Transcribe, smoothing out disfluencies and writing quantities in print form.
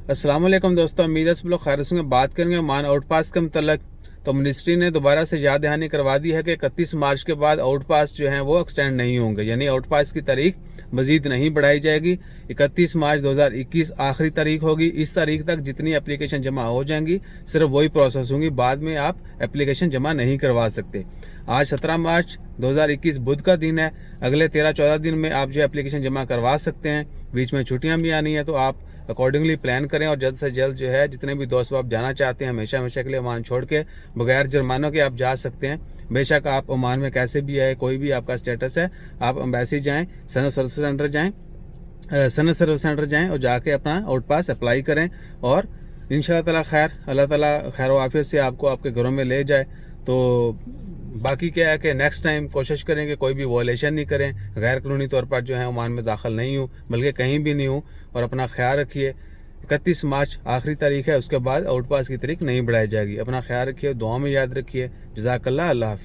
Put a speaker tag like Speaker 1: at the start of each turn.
Speaker 1: अस्सलाम वालेकुम दोस्तों, उम्मीद है सब लोग खैर से बात करेंगे ओमान आउट पास के मतलब। तो मिनिस्ट्री ने दोबारा से याद दहानी करवा दी है कि 31 मार्च के बाद आउट पास जो हैं वो एक्सटेंड नहीं होंगे, यानी आउट पास की तारीख मजीद नहीं बढ़ाई जाएगी। 31 मार्च 2021 आखिरी तारीख होगी। इस तारीख तक जितनी एप्लीकेशन जमा हो जाएंगी सिर्फ वही प्रोसेस होंगी, बाद में आप एप्लीकेशन जमा नहीं करवा सकते। आज 17 मार्च 2021 बुध का दिन है। अगले 13-14 दिन में आप जो एप्लीकेशन जमा करवा सकते हैं। बीच में छुट्टियां भी आनी है, तो आप अकॉर्डिंगली प्लान करें और जल्द से जल्द जो है जितने भी दोस्त आप जाना चाहते हैं हमेशा हमेशा के लिए ओमान छोड़ के बगैर जुर्मानों के आप जा सकते हैं। बेशक आप ओमान में कैसे भी आए, कोई भी आपका स्टेटस है, आप एम्बेसी जाएँ, सनद सर्विस सेंटर जाएँ, सनद सर्विस सेंटर जाएँ और जाके अपना आउट पास अप्लाई करें। और इंशाअल्लाह ताला खैर, अल्लाह ताला खैर वाफियत से आपको आपके घरों में ले जाए। तो बाकी क्या है कि नेक्स्ट टाइम कोशिश करें कि कोई भी वॉलेशन नहीं करें, गैर कानूनी तौर पर जो है ओमान में दाखिल नहीं हूँ, बल्कि कहीं भी नहीं हूँ। और अपना ख्याल रखिए। 31 मार्च आखिरी तारीख है, उसके बाद आउट पास की तारीख नहीं बढ़ाई जाएगी। अपना ख्याल रखिए, दुआ में याद रखिए। जज़ाकल्लाह, अल्लाह हाफिज़।